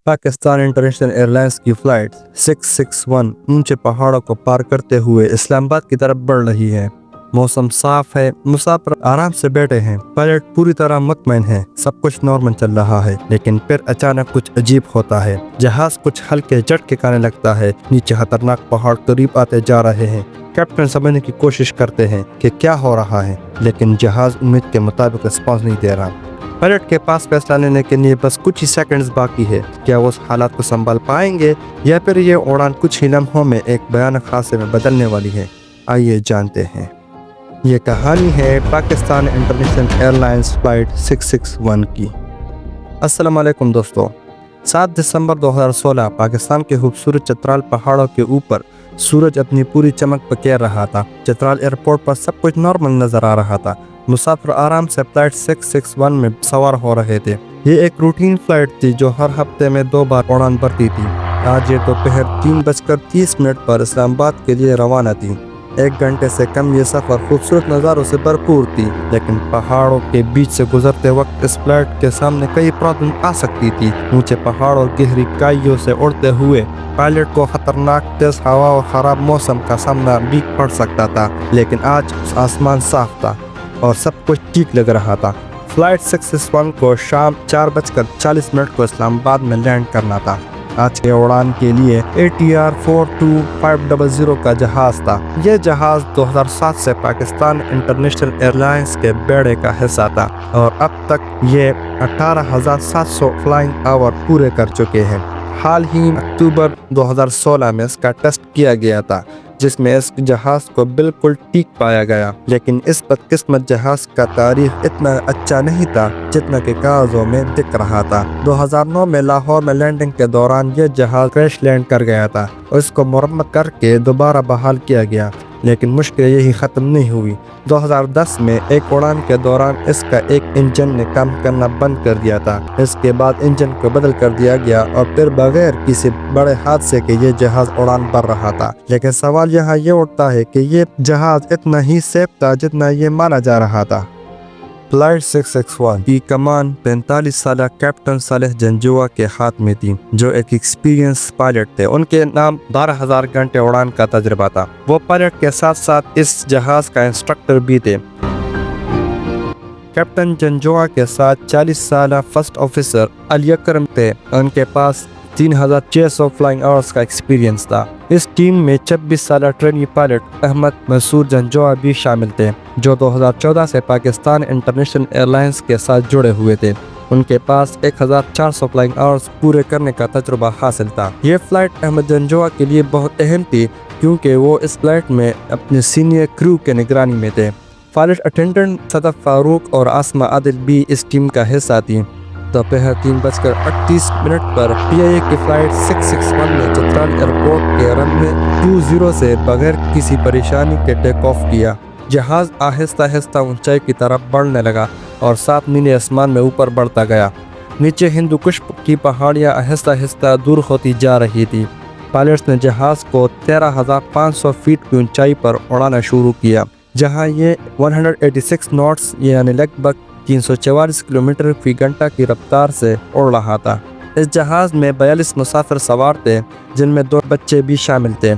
Pakistan international airlines की flight 661 ऊंचे पहाड़ों को पार करते हुए इस्लामाबाद की तरफ बढ़ रही है। मौसम साफ है, मुसाफिर आराम से बैठे हैं, पायलट पूरी तरह मुतमईन है, सब कुछ नॉर्मल चल रहा है। लेकिन फिर अचानक कुछ अजीब होता है। जहाज कुछ हल्के झटके खाने लगता है। नीचे खतरनाक पहाड़ करीब आते जा रहे हैं। कैप्टन समझने की कोशिश करते हैं कि क्या हो रहा है, लेकिन जहाज उम्मीद के मुताबिक रिस्पॉन्स नहीं दे रहा। पायलट के पास फैसला लेने के लिए बस कुछ ही सेकंड्स बाकी है। क्या वो उस हालात को संभाल पाएंगे या फिर ये उड़ान कुछ ही लम्हों में एक भयानक हादसे में बदलने वाली है। आइए जानते हैं। ये कहानी है पाकिस्तान इंटरनेशनल एयरलाइंस फ्लाइट 661 की। अस्सलाम वालेकुम दोस्तों। 7 दिसंबर 2016 पाकिस्तान के खूबसूरत चतराल पहाड़ों के ऊपर सूरज अपनी पूरी चमक पकेर रहा था। चतराल एयरपोर्ट पर सब कुछ नॉर्मल नजर आ रहा था। मुसाफिर आराम से फ्लाइट 661 में सवार हो रहे थे। ये एक रूटीन फ्लाइट थी जो हर हफ्ते में 2 बार उड़ान भरती थी। आज ये दोपहर 3:30 पर इस्लामाबाद के लिए रवाना थी। 1 घंटे से कम ये सफ़र खूबसूरत नज़ारों से भरपूर थी, लेकिन पहाड़ों के बीच से गुजरते वक्त इस फ्लाइट के सामने कई प्रॉब्लम आ सकती थी। ऊंचे पहाड़ और गहरी खाइयों से उड़ते हुए पायलट को खतरनाक तेज हवा और ख़राब मौसम का सामना भी पड़ सकता था। लेकिन आज आसमान साफ था और सब कुछ ठीक लग रहा था। फ्लाइट 661 को शाम 4:40 को इस्लामाबाद में लैंड करना था। आज के उड़ान के लिए ATR 42500 का जहाज था। यह जहाज 2007 से पाकिस्तान इंटरनेशनल एयरलाइंस के बेड़े का हिस्सा था और अब तक ये 18,700 फ्लाइंग आवर पूरे कर चुके हैं। हाल ही अक्टूबर 2016 में इसका टेस्ट किया गया था, जिसमें इस जहाज को बिल्कुल ठीक पाया गया। लेकिन इस बदकिस्मत जहाज का तारीख इतना अच्छा नहीं था जितना कि कागजों में दिख रहा था। 2009 में लाहौर में लैंडिंग के दौरान यह जहाज क्रैश लैंड कर गया था और इसको मरम्मत करके दोबारा बहाल किया गया, लेकिन मुश्किल यही ख़त्म नहीं हुई। 2010 में एक उड़ान के दौरान इसका एक इंजन ने काम करना बंद कर दिया था। इसके बाद इंजन को बदल कर दिया गया और फिर बगैर किसी बड़े हादसे के ये जहाज उड़ान भर रहा था। लेकिन सवाल यहाँ ये उठता है कि ये जहाज इतना ही सेफ था जितना ये माना जा रहा था। फ्लाइट 661 की कमान 45 साल कैप्टन सालेह जंजुआ के हाथ में थी, जो एक एक्सपीरियंस पायलट थे। उनके नाम 12,000 घंटे उड़ान का तजुर्बा था। वो पायलट के साथ साथ इस जहाज का इंस्ट्रक्टर भी थे। कैप्टन जंजुआ के साथ 40 साल फर्स्ट ऑफिसर अली अकरम थे। उनके पास 3,600 फ्लाइंग आवर्स का एक्सपीरियंस था। इस टीम में 26 साल ट्रेनी पायलट अहमद मंसूर जंजुआ भी शामिल थे, जो 2014 से पाकिस्तान इंटरनेशनल एयरलाइंस के साथ जुड़े हुए थे। उनके पास 1,400 फ्लाइंग आवर्स पूरे करने का तजुर्बा हासिल था। ये फ्लाइट अहमद जंजुआ के लिए बहुत अहम थी, क्योंकि वो इस फ्लाइट में अपने सीनियर क्रू के निगरानी में थे। फ्लाइट अटेंडेंट सदफ फारूक और आसमा आदिल भी इस टीम का हिस्सा थी। दोपहर 3:38 पर PIA की फ्लाइट 661 ने चतराल एयरपोर्ट के रनवे 20 से बगैर किसी परेशानी के टेक ऑफ किया। जहाज आहिस्ता आहिस्ता ऊंचाई की तरफ बढ़ने लगा और साफ नीले आसमान में ऊपर बढ़ता गया। नीचे हिंदू कुश की पहाड़ियाँ आहिस्ता आहिस्ता दूर होती जा रही थी। पायलट्स ने जहाज को 13,500 फीट की ऊंचाई पर उड़ाना शुरू किया, जहां ये 186 नॉट्स यानी लगभग 344 किलोमीटर फी घंटा की रफ्तार से उड़ रहा था। इस जहाज में 42 मुसाफिर सवार थे, जिनमें 2 बच्चे भी शामिल थे।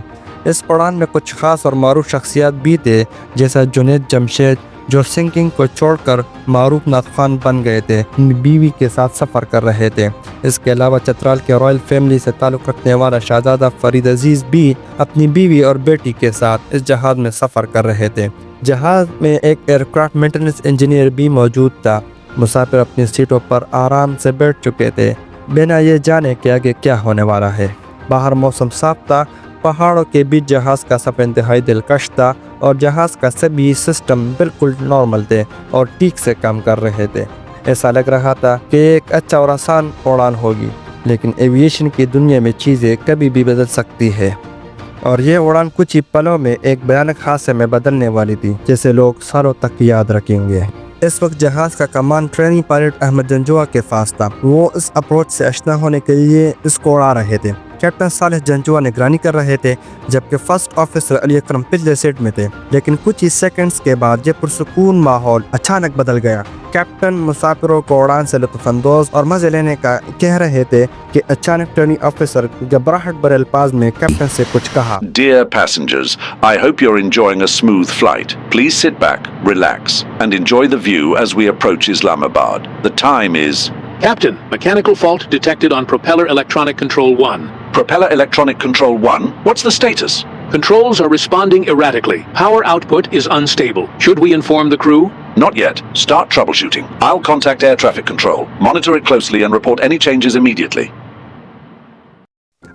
इस उड़ान में कुछ खास और मारूफ शख्सियात भी थे, जैसा जुनैद जमशेद, जो सिंकिंग को छोड़कर मारूफ नाथखान बन गए थे, बीवी के साथ सफ़र कर रहे थे। इसके अलावा चतराल के रॉयल फैमिली से ताल्लुक़ रखने वाला शहजादा फरीद अजीज़ भी अपनी बीवी और बेटी के साथ इस जहाज में सफ़र कर रहे थे। जहाज में एक एयरक्राफ्ट मेंटेनेंस इंजीनियर भी मौजूद था। मुसाफिर अपनी सीटों पर आराम से बैठ चुके थे, बिना ये जाने कि आगे क्या होने वाला है। बाहर मौसम साफ था, पहाड़ों के बीच जहाज का सफ़र इंतहाई दिलकश था और जहाज का सभी सिस्टम बिल्कुल नॉर्मल थे और ठीक से काम कर रहे थे। ऐसा लग रहा था कि एक अच्छा और आसान उड़ान होगी, लेकिन एविएशन की दुनिया में चीज़ें कभी भी बदल सकती है और ये उड़ान कुछ ही पलों में एक भयानक हादसे में बदलने वाली थी, जिसे लोग सालों तक याद रखेंगे। इस वक्त जहाज का कमान ट्रेनिंग पायलट अहमद जंजुआ के पास था। वो इस अप्रोच से आशना होने के लिए इसको उड़ा रहे थे। कैप्टन सालेह जंजुआ निगरानी कर रहे थे, जबकि फर्स्ट ऑफिसर अली अकरम पिछले सीट में थे। लेकिन कुछ ही सेकंड्स के बाद ये पुरसुकून माहौल अचानक बदल गया। कैप्टन मुसाफिरों को उड़ान से लुत्फ़अंदोज़ और मज़े लेने का कह रहे थे कि अचानक ट्रेनिंग ऑफिसर घबराहट भरे अल्फाज में कैप्टन से कुछ कहा। Dear passengers, I hope you're enjoying a smooth flight. Please sit back, relax, and enjoy the view as we approach Islamabad. The time is... Captain, mechanical fault detected on propeller electronic control 1. Propeller electronic control 1? What's the status? Controls are responding erratically. Power output is unstable. Should we inform the crew? Not yet. Start troubleshooting. I'll contact air traffic control. Monitor it closely and report any changes immediately.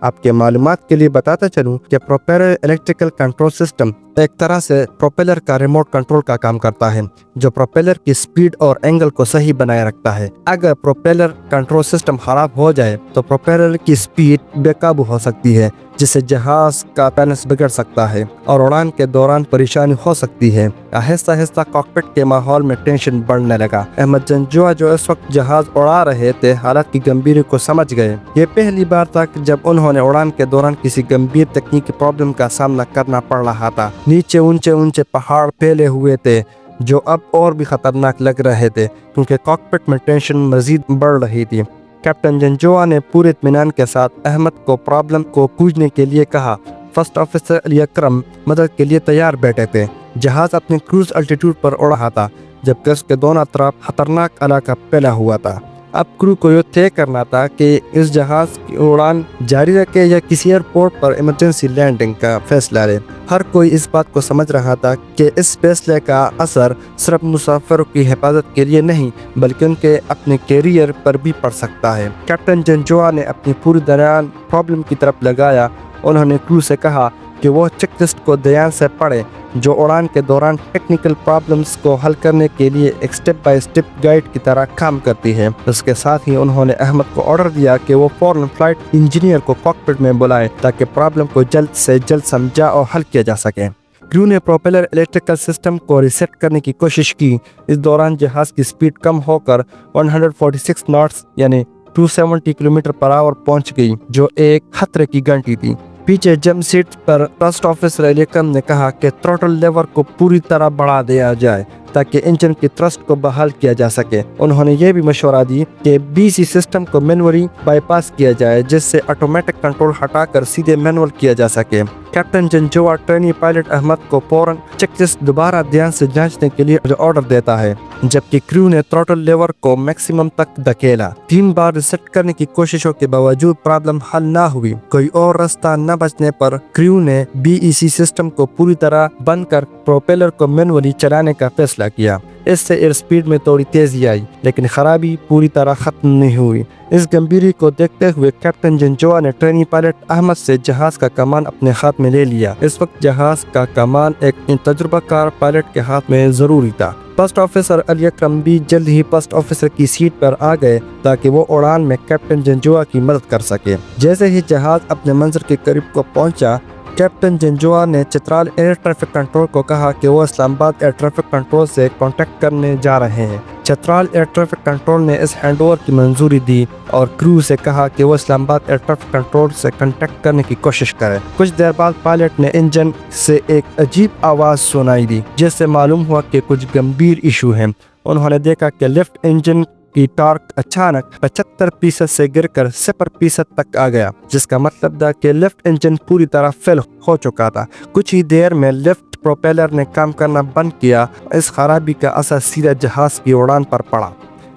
आपके मालूमात के लिए बताता चलूं कि propeller electrical control system एक तरह से प्रोपेलर का रिमोट कंट्रोल का काम करता है, जो प्रोपेलर की स्पीड और एंगल को सही बनाए रखता है। अगर प्रोपेलर कंट्रोल सिस्टम खराब हो जाए तो प्रोपेलर की स्पीड बेकाबू हो सकती है, जिससे जहाज का बैलेंस बिगड़ सकता है और उड़ान के दौरान परेशानी हो सकती है। आहिस्ता आहिस्ता कॉकपिट के माहौल में टेंशन बढ़ने लगा। अहमद जंजुआ जो इस वक्त जहाज उड़ा रहे थे, हालात की गंभीरी को समझ गए। ये पहली बार था जब उन्होंने उड़ान के दौरान किसी गंभीर तकनीकी प्रॉब्लम का सामना करना पड़ रहा था। नीचे ऊंचे ऊंचे पहाड़ फैले हुए थे जो अब और भी खतरनाक लग रहे थे, क्योंकि कॉकपिट में टेंशन मजीद बढ़ रही थी। कैप्टन जंजुआ ने पूरे इत्मीनान के साथ अहमद को प्रॉब्लम को पूछने के लिए कहा। फर्स्ट ऑफिसर अली अकरम मदद के लिए तैयार बैठे थे। जहाज अपने क्रूज अल्टीट्यूड पर उड़ रहा था, जबकि उसके दोनों तरफ खतरनाक इलाका फैला हुआ था। अब क्रू को यह तय करना था कि इस जहाज की उड़ान जारी रखे या किसी एयरपोर्ट पर इमरजेंसी लैंडिंग का फैसला ले। हर कोई इस बात को समझ रहा था कि इस फैसले का असर सिर्फ मुसाफिरों की हिफाजत के लिए नहीं, बल्कि उनके अपने कैरियर पर भी पड़ सकता है। कैप्टन जंजुआ ने अपनी पूरी ध्यान प्रॉब्लम की तरफ लगाया। उन्होंने क्रू से कहा कि वो चेकलिस्ट को ध्यान से पढ़े, जो उड़ान के दौरान टेक्निकल प्रॉब्लम्स को हल करने के लिए एक स्टेप बाय स्टेप गाइड की तरह काम करती है। इसके साथ ही उन्होंने अहमद को ऑर्डर दिया कि वो फौरन फ्लाइट इंजीनियर को कॉकपिट में बुलाए, ताकि प्रॉब्लम को जल्द से जल्द समझा और हल किया जा सके। क्रू ने प्रोपेलर इलेक्ट्रिकल सिस्टम को रीसेट करने की कोशिश की। इस दौरान जहाज की स्पीड कम होकर 146 नॉट्स यानी 270 किलोमीटर पर आवर पहुंच गई, जो एक खतरे की घंटी थी। पीछे जंप सीट पर फर्स्ट ऑफिसर अली अकरम ने कहा कि थ्रॉटल लेवर को पूरी तरह बढ़ा दिया जाए ताकि इंजन की थ्रस्ट को बहाल किया जा सके। उन्होंने ये भी मशवरा दी कि बीसी सिस्टम को मैनुअली बाईपास किया जाए, जिससे ऑटोमेटिक कंट्रोल हटाकर सीधे मैनुअल किया जा सके। Captain Janjua trainee pilot Ahmad को फौरन चेकलिस्ट दोबारा ध्यान से जांचने के लिए ऑर्डर देता है, जबकि क्रू ने थ्रॉटल लेवर को मैक्सिमम तक धकेला। 3 बार रिसेट करने की कोशिशों के बावजूद प्रॉब्लम हल ना हुई। कोई और रास्ता न बचने पर क्रू ने बीईसी सिस्टम को पूरी तरह बंद कर प्रोपेलर को मैनुअली चलाने का फैसला किया। इससे एयर स्पीड में थोड़ी तेजी आई, लेकिन खराबी पूरी तरह खत्म नहीं हुई। इस गंभीरी को देखते हुए कैप्टन जंजुआ ने ट्रेनी पायलट अहमद से जहाज का कमान अपने हाथ में ले लिया। इस वक्त जहाज का कमान एक तजुर्बाकार पायलट के हाथ में जरूरी था। फर्स्ट ऑफिसर अली अकरम भी जल्द ही फर्स्ट ऑफिसर की सीट पर आ गए, ताकि वो उड़ान में कैप्टन जंजुआ की मदद कर सके। जैसे ही जहाज अपने मंजिल के करीब को पहुंचा, कैप्टन जंजुआ ने चित्राल एयर ट्रैफिक कंट्रोल को कहा कि वो इस्लामाबाद एयर ट्रैफिक कंट्रोल से कांटेक्ट करने जा रहे हैं। चित्राल एयर ट्रैफिक कंट्रोल ने इस हैंडओवर की मंजूरी दी और क्रू से कहा कि वो इस्लामाबाद एयर ट्रैफिक कंट्रोल से कांटेक्ट करने की कोशिश करे। कुछ देर बाद पायलट ने इंजन से एक अजीब आवाज़ सुनाई दी, जिससे मालूम हुआ कि कुछ गंभीर इशू है। उन्होंने देखा कि लिफ्ट इंजन की टॉर्क अचानक 75% से गिरकर 0% तक आ गया, जिसका मतलब था कि लिफ्ट इंजन पूरी तरह फेल हो चुका था। कुछ ही देर में लिफ्ट प्रोपेलर ने काम करना बंद किया। इस खराबी का असर सीधा जहाज की उड़ान पर पड़ा।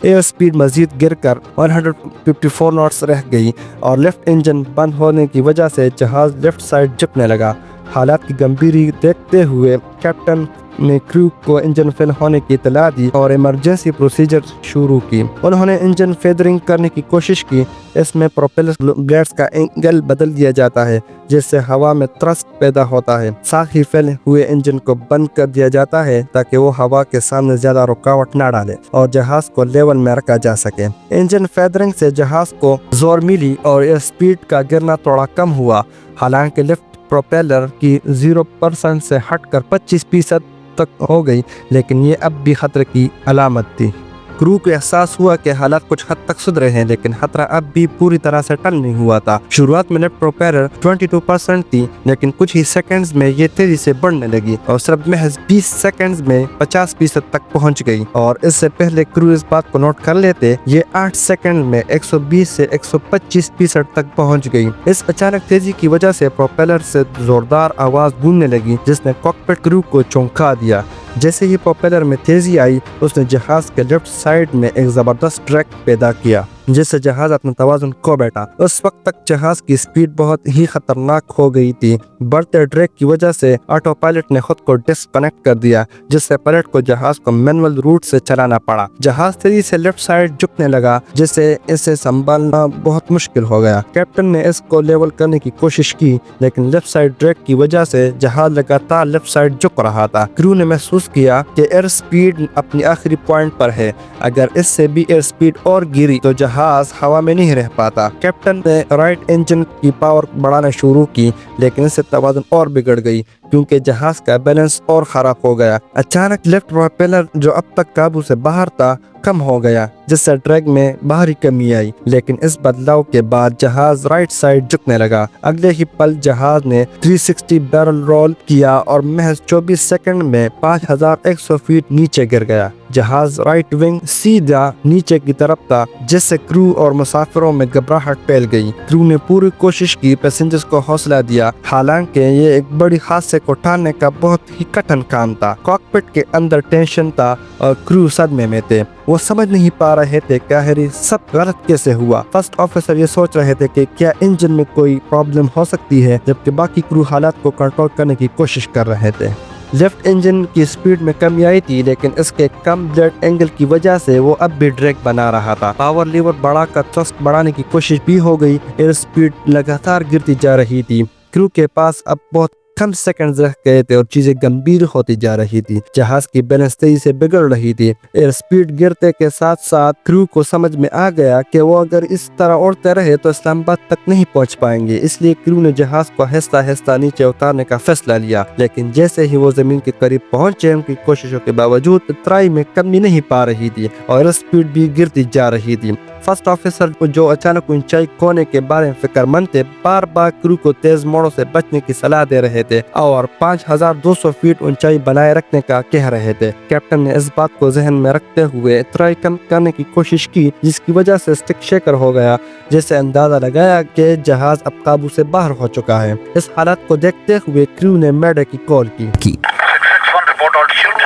एयर स्पीड मजीद गिरकर 154 नॉट्स रह गई और लिफ्ट इंजन बंद होने की वजह से जहाज लेफ्ट साइड झुकने लगा। हालात की गंभीरी देखते हुए कैप्टन ने क्रू को इंजन फेल होने की इत्तला दी और इमरजेंसी प्रोसीजर शुरू की। उन्होंने इंजन फेदरिंग करने की कोशिश की। इसमें प्रोपेलर ब्लेड्स का एंगल बदल दिया जाता है, जिससे हवा में थ्रस्ट पैदा होता है। साथ ही फेल हुए इंजन को बंद कर दिया जाता है ताकि वो हवा के सामने ज्यादा रुकावट न डाले और जहाज को लेवल में रखा जा सके। इंजन फेदरिंग से जहाज को जोर मिली और एयर स्पीड का गिरना थोड़ा कम हुआ। हालांकि लिफ्ट प्रोपेलर की 0% से हटकर 25% तक हो गई, लेकिन ये अब भी खतरे की अलामत थी। क्रू को एहसास हुआ कि हालात कुछ हद तक सुधरे हैं, लेकिन खतरा अब भी पूरी तरह से टल नहीं हुआ था। शुरुआत में लेफ्ट प्रोपेलर 22% थी, लेकिन कुछ ही सेकंड्स में ये तेजी से बढ़ने लगी और सिर्फ महज 20 सेकंड्स में 50% तक पहुंच गई। और इससे पहले क्रू इस बात को नोट कर लेते, ये 8 सेकंड में 120 से 125% तक पहुंच गई। इस अचानक तेजी की वजह से प्रोपेलर से जोरदार आवाज गूंजने लगी, जिसने कॉकपिट क्रू को चौंका दिया। जैसे ही प्रोपेलर में तेजी आई, उसने जहाज के लेफ्ट साइड में एक जबरदस्त ड्रैग पैदा किया, जिससे जहाज अपने तवाज़ुन खो बैठा। उस वक्त तक जहाज की स्पीड बहुत ही खतरनाक हो गई थी। बढ़ते ड्रैग की वजह से ऑटो पायलट ने खुद को डिस्कनेक्ट कर दिया, जिससे पायलट को जहाज को मैनुअल रूट से चलाना पड़ा। जहाज तेजी से लेफ्ट साइड झुकने लगा, जिससे इसे संभालना बहुत मुश्किल हो गया। कैप्टन ने इसको लेवल करने की कोशिश की, लेकिन लेफ्ट साइड ड्रैग की वजह से जहाज लगातार लेफ्ट साइड झुक रहा था। क्रू ने महसूस किया कि एयर स्पीड अपनी आखिरी पॉइंट पर है। अगर इससे भी एयर स्पीड और गिरी तो जहाज हवा में नहीं रह पाता। कैप्टन ने राइट इंजन की पावर बढ़ाना शुरू की, लेकिन इससे तवाज़ुन और बिगड़ गई, क्योंकि जहाज का बैलेंस और खराब हो गया। अचानक लेफ्ट प्रोपेलर जो अब तक काबू से बाहर था कम हो गया, जिससे ड्रैग में बाहरी कमी आई। लेकिन इस बदलाव के बाद जहाज राइट साइड झुकने लगा। अगले ही पल जहाज ने 360 बैरल रोल किया और महज 24 सेकंड में 5100 फीट नीचे गिर गया। जहाज राइट विंग सीधा नीचे की तरफ था, जिससे क्रू और मुसाफिरों में घबराहट फैल गई। क्रू ने पूरी कोशिश की पैसेंजर्स को हौसला दिया, हालांकि ये एक बड़ी हादसे को टालने का बहुत ही कठिन काम था। कॉकपिट के अंदर टेंशन था और क्रू सदमे में थे। वो समझ नहीं पा रहे थे कि आखिर सब गलत कैसे हुआ। फर्स्ट ऑफिसर ये सोच रहे थे कि क्या इंजन में कोई प्रॉब्लम हो सकती है, जबकि बाकी क्रू हालात को कंट्रोल करने की कोशिश कर रहे थे। लेफ्ट इंजन की स्पीड में कमी आई थी, लेकिन इसके कम ब्लेड एंगल की वजह से वो अब भी ड्रैग बना रहा था। पावर लीवर बढ़ाकर थ्रस्ट बढ़ाने की कोशिश भी हो गई। एयर स्पीड लगातार गिरती जा रही थी। क्रू के पास अब बहुत कम सेकंड्स रह गए थे और चीजें गंभीर होती जा रही थी। जहाज की बैलेंस तेजी से बिगड़ रही थी। एयर स्पीड गिरते के साथ साथ क्रू को समझ में आ गया कि वो अगर इस तरह उड़ते रहे तो इस्लामाबाद तक नहीं पहुंच पाएंगे। इसलिए क्रू ने जहाज को आहिस्ता आहिस्ता नीचे उतारने का फैसला लिया। लेकिन जैसे ही वो जमीन के करीब पहुंचे, उनकी कोशिशों के बावजूद उतराई में कमी नहीं पा रही थी और स्पीड भी गिरती जा रही थी। फर्स्ट ऑफिसर को जो अचानक ऊंचाई खोने के बारे में फिक्रमंद थे, बार बार क्रू को तेज मोड़ों से बचने की सलाह दे रहे थे और 5200 फीट ऊंचाई बनाए रखने का कह रहे थे। कैप्टन ने इस बात को जहन में रखते हुए उतराई कम करने की कोशिश की, जिसकी वजह से स्टिक शेकर हो गया, जिससे अंदाजा लगाया कि जहाज अब काबू से बाहर हो चुका है। इस हालत को देखते हुए क्रू ने मेडे की कॉल की। 661 report altitude.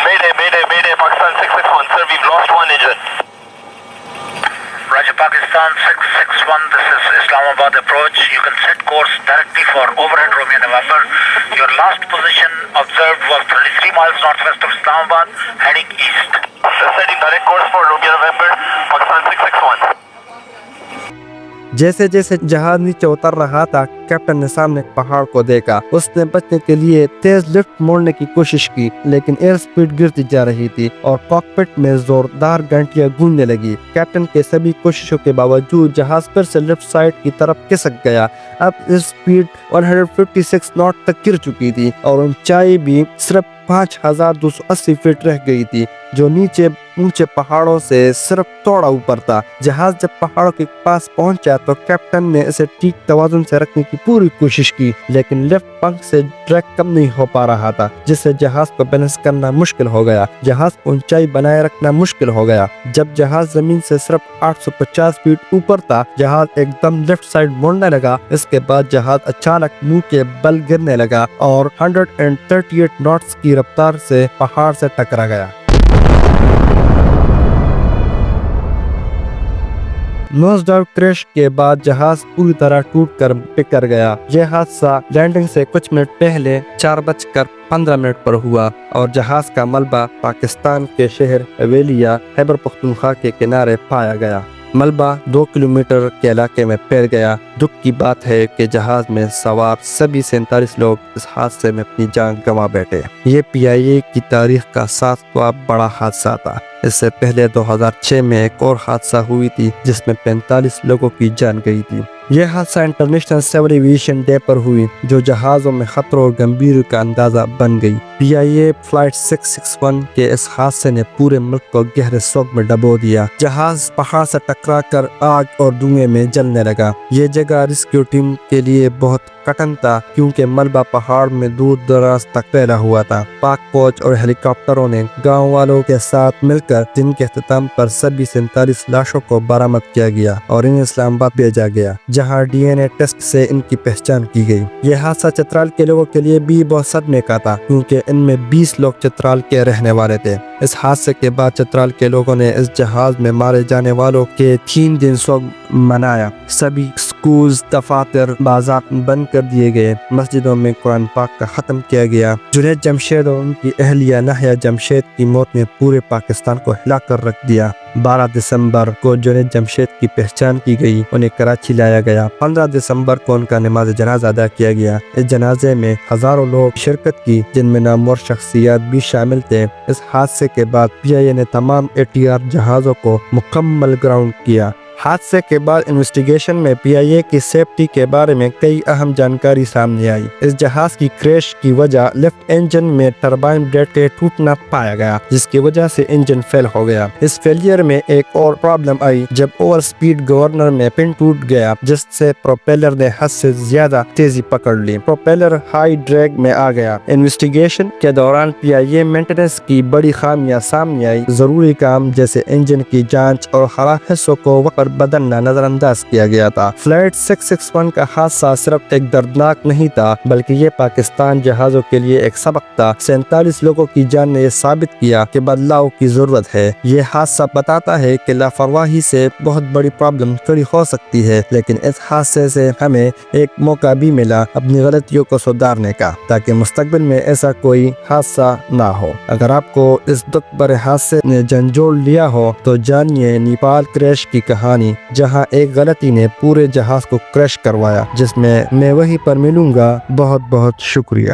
Mayday, Pakistan 661. Sir, we've lost one engine. Roger, Pakistan 661. This is Islamabad approach. You can set course directly for overhead Romeo November. Your last position observed was 33 miles northwest of Islamabad, heading east. Setting direct course for Romeo November, Pakistan 661. जैसे जैसे जहाज नीचे उतर रहा था, captain ने सामने एक पहाड़ को देखा। उसने बचने के लिए तेज लिफ्ट मोड़ने की कोशिश की, लेकिन एयर स्पीड गिरती जा रही थी और कॉकपिट में जोरदार घंटियां गूंजने लगी। कैप्टन के सभी कोशिशों के बावजूद जहाज फिर से लेफ्ट साइड की तरफ खिसक गया। अब इस स्पीड 156 नॉट तक गिर चुकी थी और ऊंचाई भी सिर्फ 5280 फीट रह गई थी, जो नीचे ऊंचे पहाड़ों से सिर्फ थोड़ा ऊपर था। जहाज जब पहाड़ों के पास पहुंचा तो कैप्टन ने इसे ठीक तवाज़ुन से रखने की पूरी कोशिश की, लेकिन लेफ्ट पंख से ड्रैग कम नहीं हो पा रहा था, जिससे जहाज को बैलेंस करना मुश्किल हो गया। जहाज को ऊंचाई बनाए रखना मुश्किल हो गया। जब जहाज जमीन से सिर्फ 850 फीट ऊपर था, जहाज एकदम लेफ्ट साइड मुड़ने लगा। इसके बाद जहाज अचानक मुंह के बल गिरने लगा और 138 नॉट्स की रफ्तार से पहाड़ से टकरा गया। नोज डाउन क्रैश के बाद जहाज पूरी तरह टूट कर बिखर गया। यह हादसा लैंडिंग से कुछ मिनट पहले 4:15 पर हुआ और जहाज का मलबा पाकिस्तान के शहर हवेलिया खैबर पख्तूनख्वा के किनारे पाया गया। मलबा 2 किलोमीटर के इलाके में फैल गया। दुख की बात है कि जहाज में सवार सभी 47 लोग इस हादसे में अपनी जान गंवा बैठे। ये PIA की तारीख का 7वां बड़ा हादसा था। इससे पहले 2006 में एक और हादसा हुई थी, जिसमें 45 लोगों की जान गई थी। یہ حادثہ انٹرنیشنل سول ایویشن ڈے پر ہوئی جو جہازوں میں خطروں اور گمبھیر کا اندازہ بن گئی۔ PIA فلائٹ 661 کے اس حادثے نے پورے ملک کو گہرے سوگ میں ڈبو دیا۔ جہاز پہاڑ سے ٹکرا کر آگ اور دھوئیں میں جلنے لگا۔ یہ جگہ ریسکیو ٹیم کے لیے بہت کٹن تھا کیونکہ ملبہ پہاڑ میں دور دراز تک پھیلا ہوا تھا۔ پاک فوج اور ہیلی کاپٹروں نے گاؤں والوں کے ساتھ مل کر دن کے اختتام پر سبھی 47 لاشوں کو برآمد کیا گیا اور انہیں اسلام آباد بھیجا گیا جہاں DNA ٹیسٹ سے ان کی پہچان کی گئی۔ یہ حادثہ چترال کے لوگوں کے لیے بھی بہت صدمے کا تھا کیونکہ ان میں 20 لوگ چترال کے رہنے والے تھے۔ اس حادثے کے بعد چترال کے لوگوں نے اس جہاز میں مارے جانے والوں کے 3 دن سوگ منایا۔ سبھی سکولز، دفاتر، بازار بند کر دیے گئے۔ مسجدوں میں قرآن پاک کا ختم کیا گیا۔ جنید جمشید اور ان کی اہلیہ ناہیہ جمشید کی موت نے پورے پاکستان کو ہلا کر رکھ دیا۔ 12 دسمبر کو جنید جمشید کی پہچان کی گئی، انہیں کراچی لایا گیا۔ 15 دسمبر کو ان کا نماز جنازہ ادا کیا گیا۔ اس جنازے میں ہزاروں لوگ شرکت کی جن میں نامور شخصیات بھی شامل تھے۔ اس حادثے کے بعد PIA نے تمام ATR جہازوں کو مکمل گراؤنڈ کیا۔ حادثے کے بعد انویسٹیگیشن میں PIA کی سیفٹی کے بارے میں کئی اہم جانکاری سامنے آئی۔ اس جہاز کی کریش کی وجہ لیفٹ انجن میں ٹربائن بلیڈ کے ٹوٹنا پایا گیا جس کی وجہ سے انجن فیل ہو گیا۔ اس فیلئر میں ایک اور پرابلم آئی جب اوور سپیڈ گورنر میں پن ٹوٹ گیا جس سے پروپیلر نے حد سے زیادہ تیزی پکڑ لی۔ پروپیلر ہائی ڈریگ میں آ گیا۔ انویسٹیگیشن کے دوران PIA مینٹیننس کی بڑی خامیاں سامنے آئی۔ ضروری کام جیسے انجن کی جانچ اور خراب حصوں کو وقت پر بدلنا نظر انداز کیا گیا تھا۔ فلائٹ 661 کا حادثہ صرف ایک دردناک نہیں تھا بلکہ یہ پاکستان جہازوں کے لیے ایک سبق تھا۔ 47 لوگوں کی جان نے یہ ثابت کیا کہ بدلاؤ کی ضرورت ہے۔ یہ حادثہ بتاتا ہے کہ لاپرواہی سے بہت بڑی پرابلم کھڑی ہو سکتی ہے، لیکن اس حادثے سے ہمیں ایک موقع بھی ملا اپنی غلطیوں کو سدھارنے کا تاکہ مستقبل میں ایسا کوئی حادثہ نہ ہو۔ اگر آپ کو اس دکھ بھرے حادثے نے جھنجھوڑ لیا ہو تو جانیے نیپال کریش کی کہانی جہاں ایک غلطی نے پورے جہاز کو کریش کروایا، جس میں وہیں پر ملوں گا۔ بہت بہت شکریہ۔